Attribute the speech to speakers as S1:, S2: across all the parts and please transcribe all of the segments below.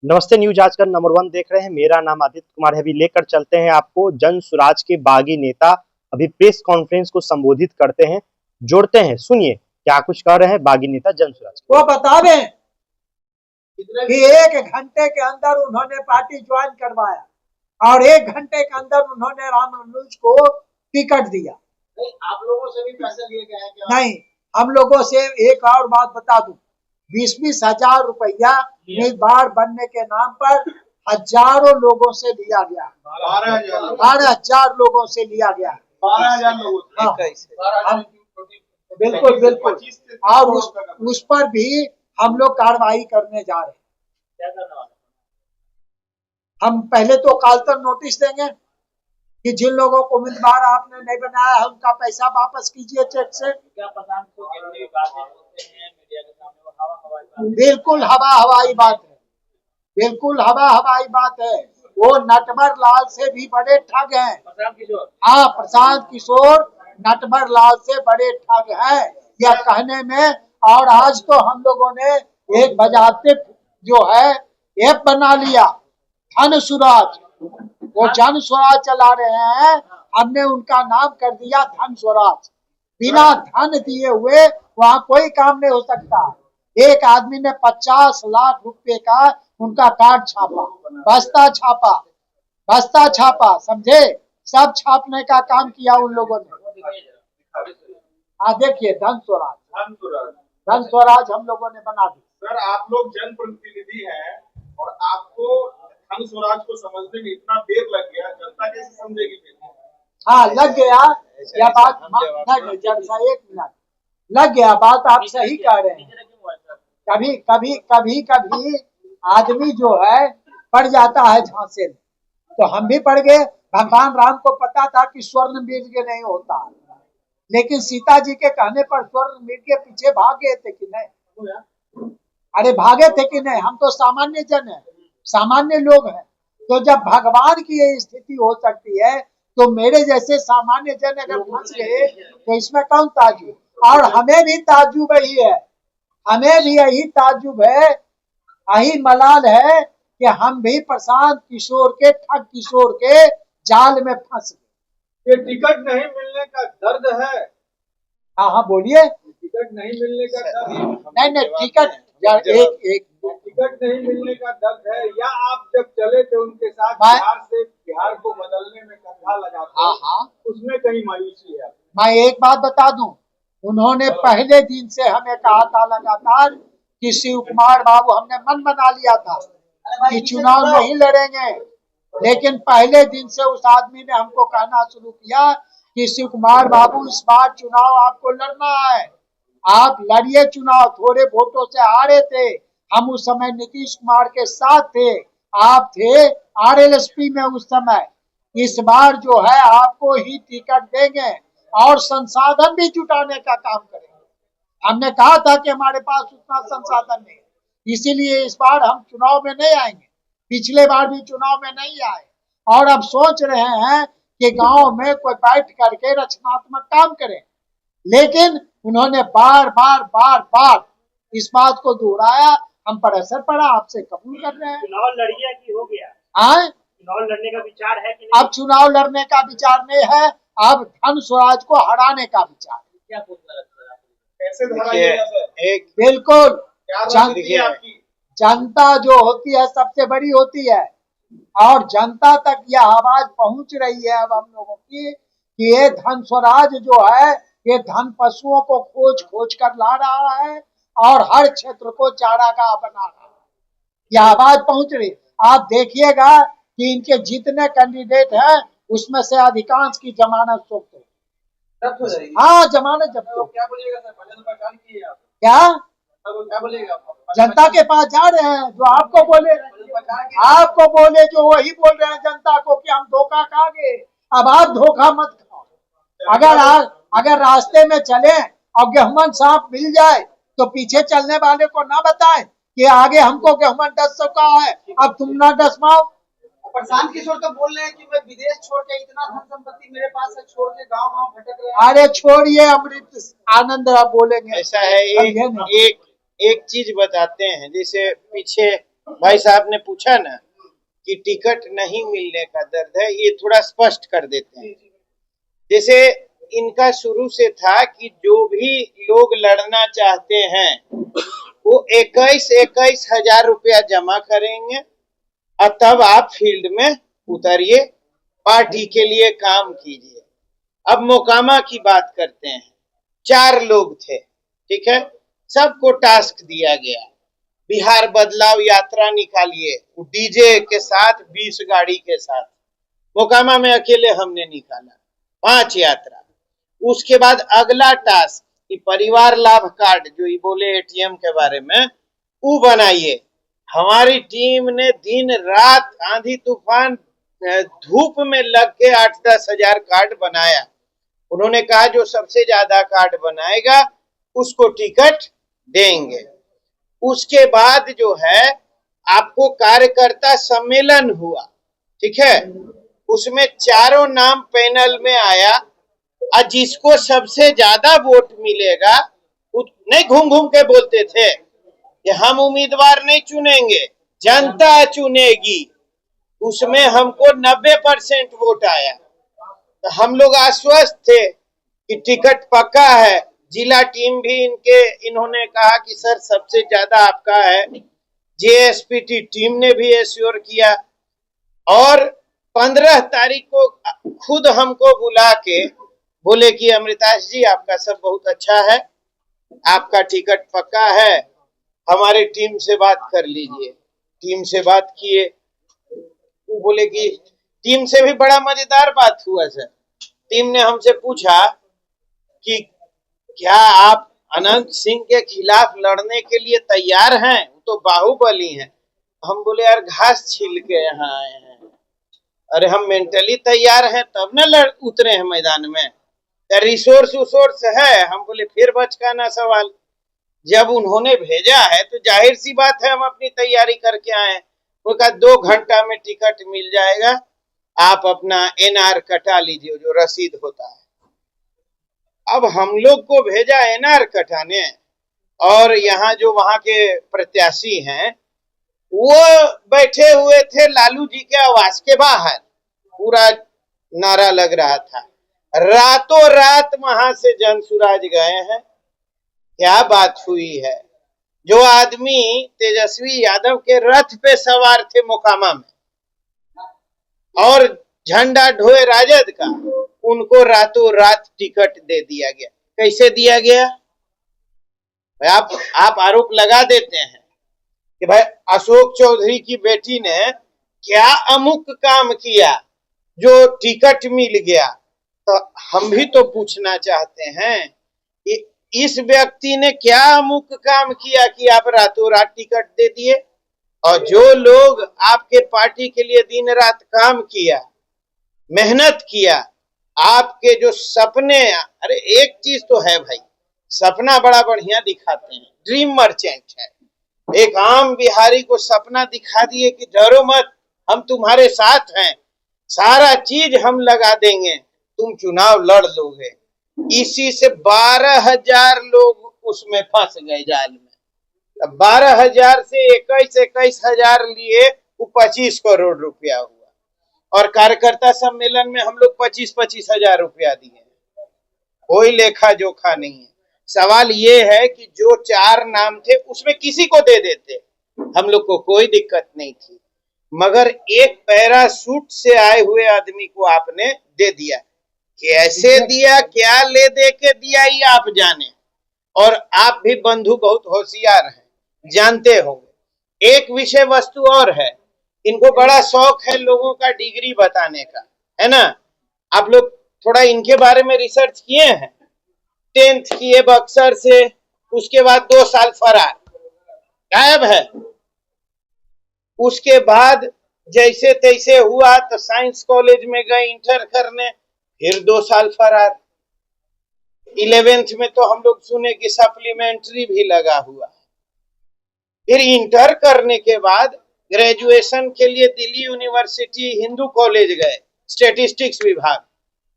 S1: नमस्ते न्यूज आज का नंबर 1 देख रहे हैं। मेरा नाम आदित्य कुमार है। अभी लेकर चलते हैं आपको जन स्वराज के बागी नेता अभी प्रेस कॉन्फ्रेंस को संबोधित करते हैं, जोड़ते हैं। सुनिए क्या कुछ कह रहे हैं बागी नेता जन स्वराज।
S2: वो बता दें कि 1 घंटे के अंदर उन्होंने पार्टी ज्वाइन करवाया और 1 घंटे के अंदर उन्होंने रामानुज को टिकट दिया।
S3: नहीं, आप लोगों से भी पैसे लिए गए हैं क्या?
S2: नहीं, हम लोगों से एक और बात बता दूं, 20-20 हजार रुपया उम्मीदवार बनने के नाम पर हजारों लोगों से लिया गया। 12,000 लोगों से लिया गया।
S3: 12,000 लोगों से।
S2: हाँ, बिल्कुल बिल्कुल। और उस पर भी हम लोग कार्रवाई करने जा रहे हैं।
S3: क्या करने वाले?
S2: हम पहले तो काल तक नोटिस देंगे कि जिन लोगों को उम्मीदवार आपने नहीं बनाया है उनका पैसा वापस कीजिए चेक से।
S3: क्या प्रधान को गिरने की बातें होते हैं मीडिया के सामने, वो हवा हवाई बात?
S2: बिल्कुल हवा हवाई बात है, बिल्कुल हवा हवाई बात है। वो नटवर लाल से भी बड़े ठग हैं।
S3: प्रशांत किशोर?
S2: हाँ, प्रशांत किशोर नटवर लाल से बड़े ठग हैं यह कहने में। और आज तो हम लोगों ने एक बजातिक जो है ऐप बना लिया, धन स्वराज। वो जन स्वराज चला रहे हैं, हमने उनका नाम कर दिया धन स्वराज। बिना धन दिए हुए वहाँ कोई काम नहीं हो सकता। एक आदमी ने 50 लाख रुपए का उनका कार्ड छापा, बस्ता छापा, समझे? सब छापने का काम किया उन लोगों ने। हाँ देखिए, धन स्वराज हम लोगों ने बना दी।
S3: सर, आप लोग जनप्रतिनिधि हैं और आपको धन स्वराज को समझने में इतना देर लग गया, जनता कैसे समझेगी फिर?
S2: हाँ लग गया यह बात। एक मिनट, लग गया बात, आप सही कह रहे हैं। कभी आदमी जो है पड़ जाता है झांसे में, तो हम भी पड़ गए। भगवान राम को पता था कि स्वर्ण मिर्ग नहीं होता, लेकिन सीता जी के कहने पर स्वर्ण मिर्ग के पीछे भाग गए थे कि नहीं? अरे भागे थे कि नहीं? हम तो सामान्य जन है, सामान्य लोग हैं। तो जब भगवान की ये स्थिति हो सकती है तो मेरे जैसे सामान्य जन अगर फंस गए तो इसमें कौन ताजुब? और हमें भी ताजुब ही है, हमें भी यही ताजुब है, यही मलाल है कि हम भी प्रशांत किशोर के, ठग किशोर के जाल में फंस गए।
S3: ये टिकट नहीं मिलने का दर्द है।
S2: हाँ बोलिए।
S3: टिकट नहीं मिलने का दर्द?
S2: नहीं टिकट
S3: टिकट नहीं मिलने का दर्द है, या आप जब चले थे उनके साथ बिहार को बदलने में कंधा लगाते, उसमें कहीं मायूसी है?
S2: मैं एक बात बता दूं, उन्होंने पहले दिन से हमें कहा था लगातार कि शिव कुमार बाबू, हमने मन बना लिया था कि चुनाव नहीं लड़ेंगे, लेकिन पहले दिन से उस आदमी ने हमको कहना शुरू किया कि शिव कुमार बाबू इस बार चुनाव आपको लड़ना है, आप लड़िए चुनाव। थोड़े वोटों से हारे थे, हम उस समय नीतीश कुमार के साथ थे, आप थे आरएलएसपी में उस समय। इस बार जो है आपको ही टिकट देंगे और संसाधन भी जुटाने का काम करेंगे। हमने कहा था कि हमारे पास उतना संसाधन नहीं, इसीलिए इस बार हम चुनाव में नहीं आएंगे। पिछले बार भी चुनाव में नहीं आए और अब सोच रहे हैं कि गांव में कोई बैठ करके रचनात्मक काम करें, लेकिन उन्होंने बार बार इस बात को दोहराया। हम पर असर पड़ा, आपसे कबूल कर रहे हैं।
S3: चुनाव लड़िए कि हो गया?
S2: चुनाव
S3: लड़ने का विचार है कि नहीं?
S2: अब चुनाव लड़ने का विचार नहीं है, अब धन स्वराज को हराने का विचार है।
S3: क्या कैसे?
S2: बिल्कुल, जनता जो होती है सबसे बड़ी होती है और जनता तक यह आवाज पहुंच रही है अब हम लोगों की कि ये धन स्वराज जो है ये धन पशुओं को खोज कर ला रहा है और हर क्षेत्र को चारागाह बना रहा है। यह आवाज पहुंच रही। आप देखिएगा कि इनके जितने कैंडिडेट हैं उसमें से अधिकांश की जमानत जब्त है। हाँ, जमानत जब्त।
S3: तो क्या बोलिएगा सर? भजन पहचान किए आप?
S2: क्या
S3: बोलेगा?
S2: जनता के पास जा रहे हैं, जो आपको बोले जो वही बोल रहे हैं जनता को कि हम धोखा खा गए। अब आप धोखा मत खाओ। अगर रास्ते में चले और गेहूं सांप मिल जाए तो पीछे चलने वाले को ना बताएं कि आगे हमको गेहूं डस चुका है, अब तुम ना डसवाओ।
S3: प्रशांत किशोर तो बोल रहे हैं कि मैं विदेश छोड़ के, इतना धन संपत्ति मेरे पास है, छोड़ के गांव भटक रहे हैं।
S2: अरे छोड़िए, अमृत आनंद आप बोलेंगे।
S4: ऐसा है, एक चीज बताते हैं। जैसे पीछे भाई साहब ने पूछा ना कि टिकट नहीं मिलने का दर्द है, ये थोड़ा स्पष्ट कर देते हैं। जैसे इनका शुरू से था कि जो भी लोग लड़ना चाहते हैं वो 21 हजार रुपया जमा करेंगे और तब आप फील्ड में उतरिए, पार्टी के लिए काम कीजिए। अब मोकामा की बात करते हैं। 4 लोग थे, ठीक है, सबको टास्क दिया गया, बिहार बदलाव यात्रा निकालिए, डीजे के साथ 20 गाड़ी के साथ। मोकामा में अकेले हमने निकाला 5 यात्रा। उसके बाद अगला टास्क कि परिवार लाभ कार्ड, जो ये बोले एटीएम के बारे में, वो बनाइए। हमारी टीम ने दिन रात आंधी तूफान धूप में लग के 8-10 हजार कार्ड बनाया। उन्होंने कहा जो सबसे ज्यादा कार्ड बनाएगा उसको टिकट देंगे। उसके बाद जो है आपको कार्यकर्ता सम्मेलन हुआ, ठीक है, उसमें चारों नाम पैनल में आया और जिसको सबसे ज्यादा वोट मिलेगा, नहीं घूम घूम के बोलते थे कि हम उम्मीदवार नहीं चुनेंगे, जनता चुनेगी, उसमें हमको 90% वोट आया। तो हम लोग आश्वस्त थे कि टिकट पक्का है। जिला टीम भी इन्होंने कहा कि सर सबसे ज्यादा आपका है। जेएसपीटी टीम ने भी एश्योर किया और 15 तारीख को खुद हमको बुला के बोले कि अमृताश जी आपका सब बहुत अच्छा है, आपका टिकट पक्का है, हमारी टीम से बात कर लीजिए। टीम से बात किए, वो बोले कि टीम से भी बड़ा मजेदार बात हुआ सर। टीम ने हमसे पूछा कि क्या आप अनंत सिंह के खिलाफ लड़ने के लिए तैयार हैं, वो तो बाहुबली हैं। हम बोले यार घास छील के यहाँ आए हैं, अरे हम मेंटली तैयार हैं तब न उतरे हैं मैदान में, रिसोर्स है। हम बोले फिर बचकाना सवाल, जब उन्होंने भेजा है तो जाहिर सी बात है हम अपनी तैयारी करके आए हैं। वो कहा 2 घंटा में टिकट मिल जाएगा, आप अपना एनआर कटा लीजिए, जो रसीद होता है। अब हम लोग को भेजा एनआर कटाने, और यहाँ जो वहां के प्रत्याशी हैं वो बैठे हुए थे लालू जी के आवास के बाहर, पूरा नारा लग रहा था। रातों रात वहां से जनसुराज गए हैं। क्या बात हुई है, जो आदमी तेजस्वी यादव के रथ पे सवार थे मोकामा में और झंडा ढोए राजद का, उनको रातों रात टिकट दे दिया गया। कैसे दिया गया? आप आरोप लगा देते हैं कि भाई अशोक चौधरी की बेटी ने क्या अमुक काम किया जो टिकट मिल गया। तो हम भी तो पूछना चाहते हैं कि इस व्यक्ति ने क्या अमुक काम किया कि आप रातों रात टिकट दे दिए। और जो लोग आपके पार्टी के लिए दिन रात काम किया, मेहनत किया, आपके जो सपने, अरे एक चीज तो है भाई, सपना बड़ा बढ़िया दिखाते हैं, ड्रीम मर्चेंट है। एक आम बिहारी को सपना दिखा दिए कि डरो मत, हम तुम्हारे साथ हैं, सारा चीज हम लगा देंगे, तुम चुनाव लड़ लोगे। इसी से 12,000 लोग उसमें फंस गए जाल में। 12,000 से 21 हजार लिए, वो 25 करोड़ रुपया हुआ। और कार्यकर्ता सम्मेलन में हम लोग 25 हजार रुपया दिए, कोई लेखा जोखा नहीं है। सवाल ये है कि जो 4 नाम थे उसमें किसी को दे देते, हम लोग को कोई दिक्कत नहीं थी, मगर एक पैराशूट से आए हुए आदमी को आपने दे दिया। कैसे दिया, क्या ले दे के दिया, ये आप जाने, और आप भी बंधु बहुत होशियार हैं, जानते होंगे। एक विषय वस्तु और है, इनको बड़ा शौक है लोगों का डिग्री बताने का, है ना। आप लोग थोड़ा इनके बारे में रिसर्च किए हैं। 10th किए बक्सर से, उसके बाद 2 साल फरार, गायब है। उसके बाद जैसे तैसे हुआ तो साइंस कॉलेज में गए इंटर करने, फिर 2 साल फरार। 11th में तो हम लोग सुने कि सप्लीमेंट्री भी लगा हुआ। फिर इंटर करने के बाद ग्रेजुएशन के लिए दिल्ली यूनिवर्सिटी हिंदू कॉलेज गए, स्टैटिस्टिक्स विभाग,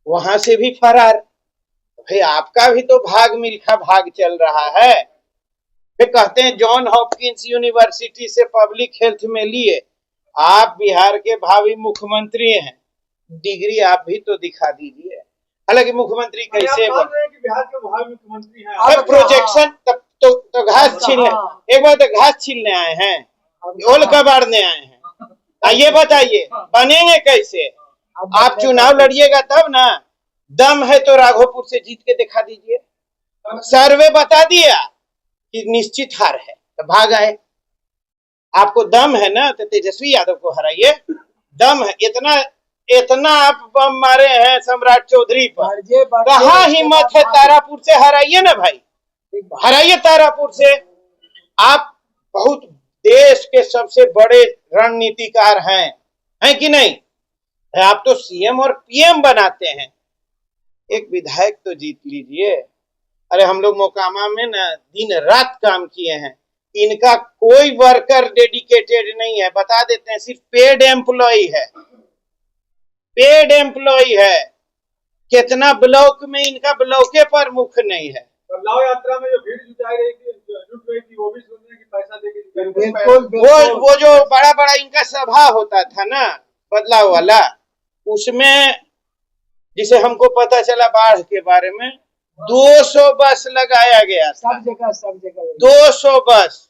S4: वहां से भी फरार। भाई आपका भी तो भाग मिल्खा भाग चल रहा है। फिर कहते हैं जॉन हॉपकिंस यूनिवर्सिटी से पब्लिक हेल्थ में लिए। आप बिहार के भावी मुख्यमंत्री हैं, डिग्री आप भी तो दिखा दीजिए। हालांकि मुख्यमंत्री कैसे
S3: आप मान रहे हैं कि बिहार के भावी मुख्यमंत्री हैं।
S4: प्रोजेक्शन तो घास छीलने, एक बार तो घास छीलने आए हैं, ओल कबाड़ने आए हैं। ये बताइए बनेंगे कैसे? आप चुनाव लड़िएगा तब ना। दम है तो राघोपुर से जीत के दिखा दीजिए। सर्वे बता दिया कि निश्चित हार है तो भाग आए। आपको दम है ना तो तेजस्वी यादव को हराइए। दम है, इतना आप बम मारे हैं सम्राट चौधरी पर, कहाँ हिम्मत है? तारापुर से हराइए ना भाई, हराइए तारापुर से। आप बहुत देश के सबसे बड़े रणनीतिकार हैं कि नहीं? आप तो सीएम और पीएम बनाते हैं, एक विधायक तो जीत लीजिए। अरे हम लोग मोकामा में ना दिन रात काम किए हैं, इनका कोई वर्कर डेडिकेटेड नहीं है, बता देते हैं, सिर्फ पेड एम्प्लॉय है, पेड एम्प्लॉय है। कितना ब्लॉक में इनका ब्लॉके पर मुख नहीं है।
S3: बदलाव यात्रा में जो भीड़ जुट रही थी वो भी सोचने की पैसा देके
S4: वो जो बड़ा बड़ा इनका सभा होता था ना बदलाव वाला, उसमें जिसे हमको पता चला बाढ़ के बारे में 200 बस लगाया गया,
S2: सब जगह
S4: 200 बस।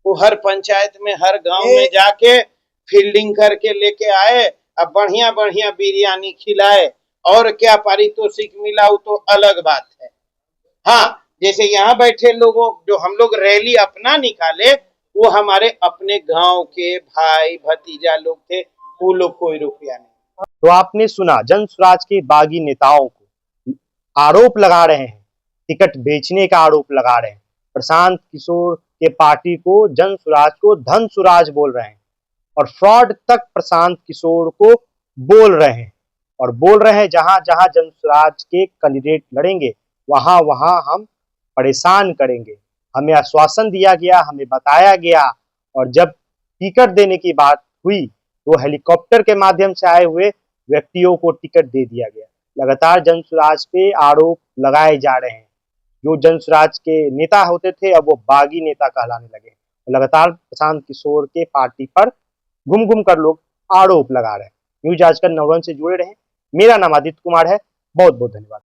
S4: वो हर पंचायत में हर गांव में जाके फील्डिंग करके लेके आए, अब बढ़िया बढ़िया बिरयानी खिलाए, और क्या पारितोषिक मिला वो तो अलग बात है। हाँ, जैसे यहाँ बैठे लोगों जो हम लोग रैली अपना निकाले, वो हमारे अपने गांव के भाई भतीजा लोग थे, वो लोग कोई रुपया नहीं।
S1: तो आपने सुना, जन स्वराज के बागी नेताओं को आरोप लगा रहे हैं, टिकट बेचने का आरोप लगा रहे हैं। प्रशांत किशोर के पार्टी को जन स्वराज को धन स्वराज बोल रहे हैं, और फ्रॉड तक प्रशांत किशोर को बोल रहे हैं, और बोल रहे हैं जहां जहां जन स्वराज के कैंडिडेट लड़ेंगे वहां वहां हम परेशान करेंगे। हमें आश्वासन दिया गया, हमें बताया गया, और जब टिकट देने की बात हुई तो हेलीकॉप्टर के माध्यम से आए हुए व्यक्तियों को टिकट दे दिया गया। लगातार जन स्वराज पे आरोप लगाए जा रहे हैं। जो जन स्वराज के नेता होते थे अब वो बागी नेता कहलाने लगे। लगातार प्रशांत किशोर के पार्टी पर घूम घूम कर लोग आरोप लगा रहे हैं। न्यूज आजकल नवरन से जुड़े रहें। मेरा नाम आदित्य कुमार है। बहुत बहुत धन्यवाद।